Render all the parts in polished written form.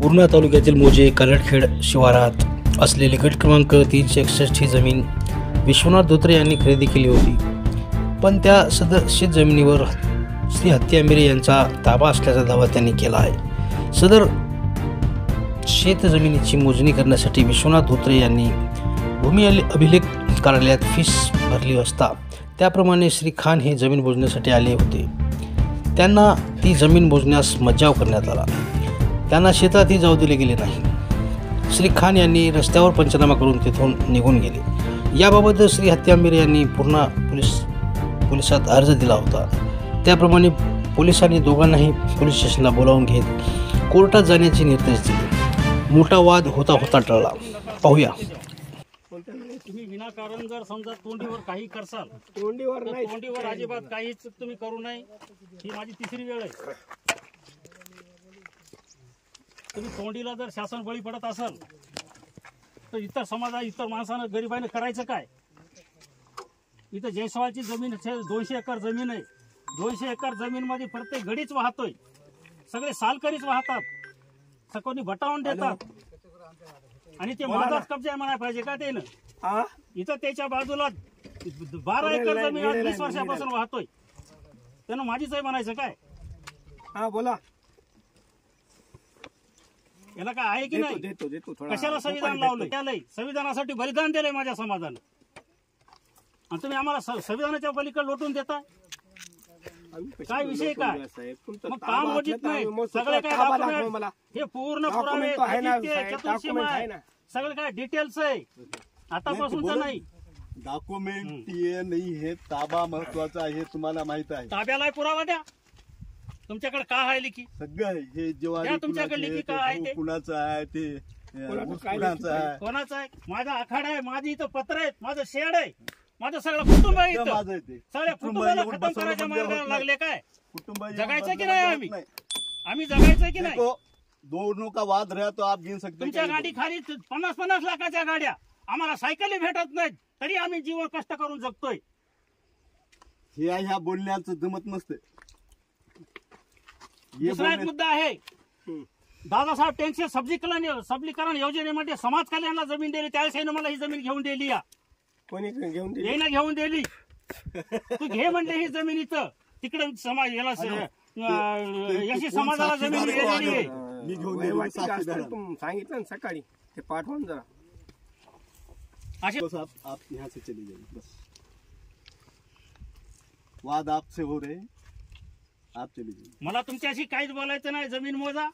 पूर्णा तालुक्यातील मोजे कालटखेड शिवारात असलेली गट क्रमांक 361 ही जमीन विश्वनाथ धोत्रे यांनी खरेदी केली होती, पण त्या सदर शेत जमिनीवर श्री हत्ती आंबेरे यांचा ताबा असल्याचा दावा त्यांनी केला आहे। सदर शेत जमिनीची मोजणी करण्यासाठी विश्वनाथ धोत्रे यांनी भूमी अभिलेख कार्यालयात फीस भरली असता त्याप्रमाणे श्री खान हे जमीन मोजण्यासाठी आले होते। त्यांना ती जमीन मोजण्यास मज्जाव करण्यात आला। त्यांना शेतातही जाऊ दिले गेले नाही। श्री खान यांनी रस्त्यावर पंचनामा करून तेथून निघून गेले। याबाबत श्री हत्ती आंबेरे यांनी पूर्णा पोलिसात अर्ज दिला होता। त्याप्रमाणे पोलिसांनी दोघांनाही पोलीस स्टेशनला बोलावून घेत कोर्टात जाण्याचे निर्देश दिले। मोठा वाद होता टळला। पाहूया। तुम्ही विनाकारण जर समजा तोंडीवर काही करसाल, तोंडीवर अजिबात काहीच तुम्ही करू नये। ही माझी तिसरी वेळ आहे। तुम्ही तोंडीला जर शासन बळी पडत असाल तर इतर समाजा इतर माणसानं गरिबाने करायचं काय? इथं जयस्वालची जमीन 200 एकर जमीन आहे। 200 एकर जमीन मध्ये प्रत्येक घडीच वाहतोय, सगळे सालकरीच वाहतात, सकोनी बटावून देतात आणि ते माझाच कब्जा म्हणायला पाहिजे का? ते ना इथं त्याच्या बाजूला 12 एकर जमीन 20 वर्षापासून वाहतोय, त्यानं माझीच आहे म्हणायचं काय? हा बोला। याला काय आहे की नाही? कशाला संविधान लावलंय? त्यालाही संविधानासाठी बलिदान दिलंय माझ्या समाजानं, आणि तुम्ही आम्हाला संविधानाच्या पलीकडे लोटून देता? काय विषय काय? मग काम मोजित नाही, सगळे काय डॉक्युमेंट, हे पूर्ण पुरावे, चतुर्सीमा सगळे काय डिटेल्स आहे, आतापासूनच नाही। डॉक्युमेंट ये नाही, हे ताबा महत्वाचा आहे, तुम्हाला माहित आहे। ताब्याला पुरावा द्या, तुमच्याकडे काय आहे लिखी? सगळं आहे हे जेव्हा तुमच्याकडे लिखी काय आहे? ते कुणाचं आहे, ते कोणाचं आहे? माझा आखाडा आहे, माझी इथं पत्र आहेत, माझं शेड आहे, माझं सगळं कुटुंब आहे इथं। सगळ्या कुटुंबाला खतम करायच्या मार्गाला लागले काय? कुटुंब जगायचं की नाही? आम्ही जगायचं की नाही? दोनों का वाद रहा तो आप गिन सकते। तुमच्या गाडी खाली 50-50 लाखाच्या गाड्या, आम्हाला सायकली भेटत नाहीत, तरी आम्ही जीवन कष्ट करून जगतोय। ह्या बोलण्याचं जमत नसते। दुसरा एक मुद्दा आहे, दादासाहेब टेंगसे सबलीकरण योजनेमध्ये समाज कल्याणला जमीन दिली, त्यावेळेस मला ही जमीन घेऊन दिली। कोणी घेऊन दिली? येईना घेऊन दिली। तू घे म्हणले ही जमीन, इथं तिकडे समाज याला याची समाजाला जमीन दिलेली आहे। मी घेऊन सांगितलं ना सकाळी, ते पाठवून जरा। बस आप यहाँ से चले जाइए, बस वाद आपसे हो रहे, आप चले जाइए। मला तुमच्याशी काहीच बोलायचं नाही। जमीन मोजा,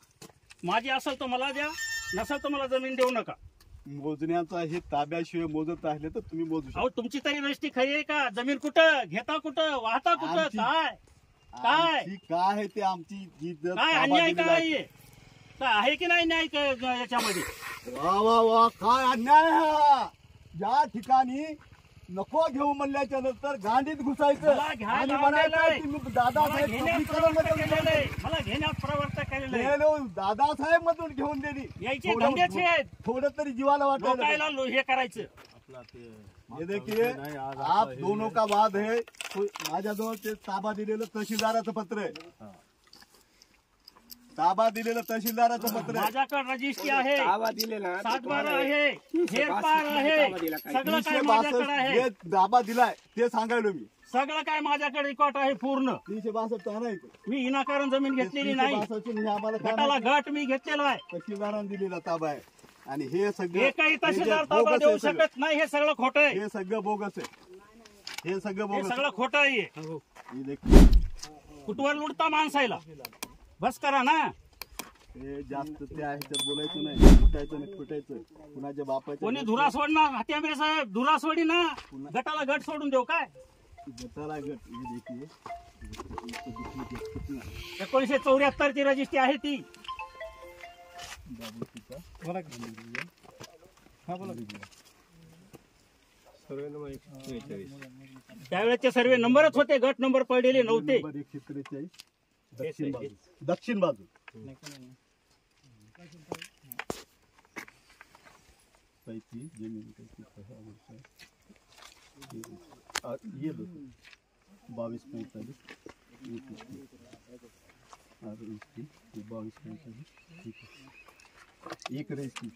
माझी असेल तर मला द्या, नसेल तर मला जमीन देऊ नका। मोजण्याचा हे ताब्याशिवाय मोजत राहिले तर तुम्ही मोजू शकता। अहो तुमची तरी दृष्टी खरी आहे का? जमीन कुठं घेता, कुठं वाहता, कुठं काय काय काय आहे ते आमची काय अन्याय काय आहे की नाही न्याय याच्यामध्ये? वा वा वा, काय अन्याय हा! ज्या ठिकाणी नको घेऊ म्हणल्याच्या नंतर गांडीत घुसायचं आणि म्हणायचं दादासाहेब मला घेण्यात प्रवर्तक केलेलं, दादासाहेब मधून घेऊन दिली, यायचे धंद्याचे आहेत, थोडं तरी जीवाला वाटायला हे करायचं। ये देखिए, आप दोनों का वाद है। माझ्याजवळ ते ताबा दिलेलं तहसीलदाराचं पत्र आहे, ताबा दिलेलं तहसीलदाराचं पत्र आहे, माझ्याकडे रजिस्ट्री आहे, ताबा दिलेला 7/12 आहे, हेरपार आहे, सगळं काय माझ्याकडे आहे। ताबा दिलाय ते सांगायलो मी, सगळं काय माझ्याकडे रेकॉर्ड आहे पूर्ण। 362 नाही, मी विनाकारण जमीन घेतलेली नाही, गटाला गट मी घेतलेला आहे, तहसीलदारांनी दिलेला ताबा आहे। आणि हे सगळं काही तहसीलदार ताबा देऊ शकत नाही, हे सगळं खोटं आहे, हे सगळं बोगस आहे, हे सगळं खोटं आहे। कुठवर लुटता माणसाला, बस करा ना। हे जास्त ते आहे तर बोलायचं नाही, फुटायचं नाही, फुटायचं कुणाच्या बापाच्या कोणी धुरा सोडणार? हत्ती आंबेरे साहेब धुरा सोडी ना, गटाला गट सोडून देऊ काय? गटाला गट, हे देखिए 1974 ची रजिस्ट्री आहे ती। त्यावेळेचे सर्वे नंबरच होते, गट नंबर पडलेले नव्हते। 143 दक्षिण बाजू ये 2245 और इसकी 2245 ठीक है। एक रजिस्ट्री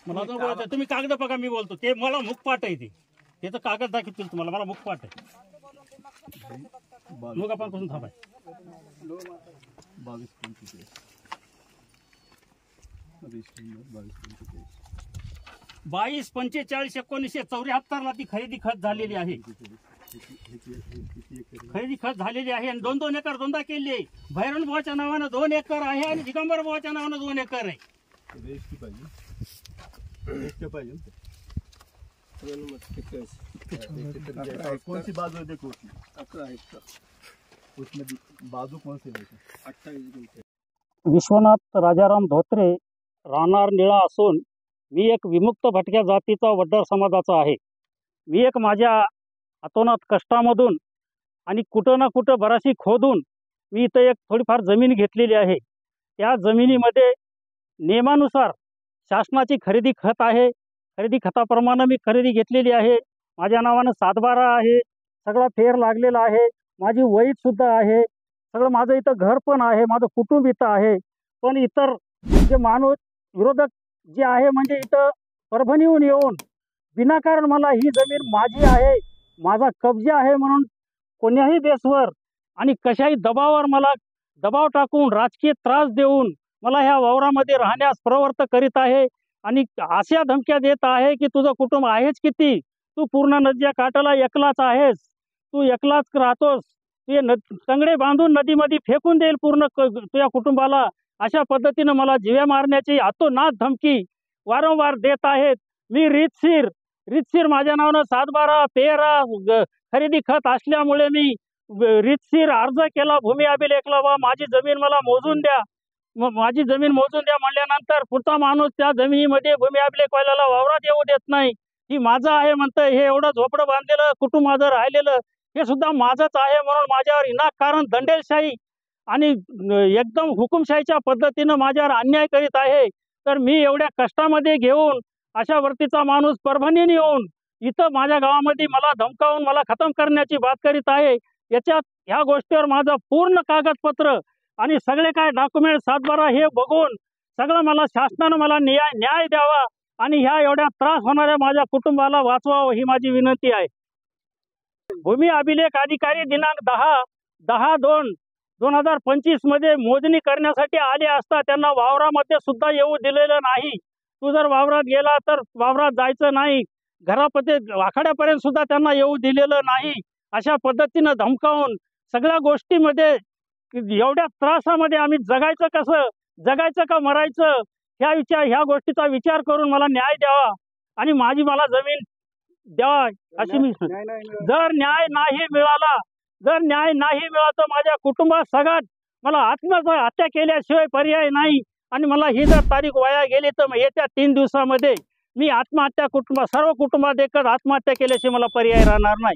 मला तर बोलायचं तुम्ही कागद बघा मी बोलतो ते मला मुखपाठ आहे ते तर कागद दाखवतील तुम्हाला मला मुखपाठ आहे लोकांपासून थांबाय 22/45/1974 ला ती खरेदी खत झालेली आहे. खरेदी खत झालेली आहे आणि 2-2 एकर दोनदा केली आहे. भैरवण बुवाच्या नावानं 2 एकर आहे आणि दिगंबर बुवाच्या नावानं 2 एकर आहे. कौन सी बाजू है देखो 11 हेक्टर उसमें बाजू कौन सी है 28 गुंठे. विश्वनाथ राजाराम धोत्रे राहणार निळा असून मी एक विमुक्त भटक्या जातीचा वड्डर समाजाचा आहे. मी एक माझ्या अतोनात कष्टामधून आणि कुठं ना कुठं बराचशी खोदून मी इथं एक थोडीफार जमीन घेतलेली आहे. त्या जमिनीमध्ये नियमानुसार शासनाची खरेदी खत आहे. खरेदी खताप्रमाणे मी खरेदी घेतलेली आहे. माझ्या नावानं 7/12 आहे. सगळा फेर लागलेला आहे. माझी वहीत सुद्धा आहे. सगळं माझं इथं घर पण आहे. माझं कुटुंब इथं आहे. पण इतर जे माणूस विरोधक जे आहे म्हणजे इथं परभणीहून येऊन विनाकारण मला ही जमीन माझी आहे माझा कब्जा आहे म्हणून कोण्याही बेसवर आणि कशाही दबावावर मला दबाव टाकून राजकीय त्रास देऊन मला ह्या वावरामध्ये राहण्यास प्रवृत्त करीत आहे आणि अशा धमक्या देत आहे की तुझं कुटुंब आहेच किती, तू पूर्ण नदीच्या काठाला एकलाच आहेस, तू एकलाच राहतोस, ते तंगडे बांधून नदीमध्ये फेकून देईल पूर्ण तुझ्या कुटुंबाला. अशा पद्धतीनं मला जीवे मारण्याची अतोनात धमकी वारंवार देत आहेत. मी रीतशीर माझ्या नावानं 7/12 पेरा खरेदी खत असल्यामुळे मी रीतशीर अर्ज केला भूमी अभिलेखला, वा माझी जमीन मला मोजून द्या, माझी जमीन मोजून द्या म्हणल्यानंतर पुढचा माणूस त्या जमिनीमध्ये भूमी अभिलेखवाल्याला वावरात येऊ देत नाही. ही माझं आहे म्हणतं. हे एवढं झोपडं बांधलेलं कुटुंब माझं राहिलेलं हे सुद्धा माझंच आहे म्हणून माझ्यावर विनाकारण दंडेलशाही आणि एकदम हुकुमशाहीच्या पद्धतीनं माझ्यावर अन्याय करीत आहे. तर मी एवढ्या कष्टामध्ये घेऊन अशा वर्तीचा माणूस परभणीने येऊन इथं माझ्या गावामध्ये मला धमकावून मला खतम करण्याची बात करीत आहे. याच्यात ह्या गोष्टीवर माझं पूर्ण कागदपत्र आणि सगळे काय डॉक्युमेंट 7/12 हे बघून सगळं मला शासनानं मला न्याय द्यावा आणि ह्या एवढ्या त्रास होणाऱ्या माझ्या कुटुंबाला वाचवावं ही माझी विनंती आहे. भूमी अभिलेख अधिकारी दिनांक 10/2/2025 मध्ये मोजणी करण्यासाठी आले असता त्यांना वावरामध्ये सुद्धा येऊ दिलेलं नाही. तू जर वावरात गेला तर वावरात जायचं नाही, घरापर्यंत वाखाड्यापर्यंत सुद्धा त्यांना येऊ दिलेलं नाही. अशा पद्धतीनं धमकावून सगळ्या गोष्टीमध्ये एवढ्या त्रासामध्ये आम्ही जगायचं कसं, जगायचं का मरायचं ह्या गोष्टीचा विचार करून मला न्याय द्यावा आणि मला जमीन द्यावा अशी मी. जर न्याय नाही मिळाला तर माझ्या कुटुंबात सगळ्यात मला आत्महत्या केल्याशिवाय पर्याय नाही आणि मला ही जर तारीख वाया गेली तर येत्या 3 दिवसामध्ये मी आत्महत्या सर्व कुटुंबात एकच आत्महत्या केल्याशिवाय मला पर्याय राहणार नाही.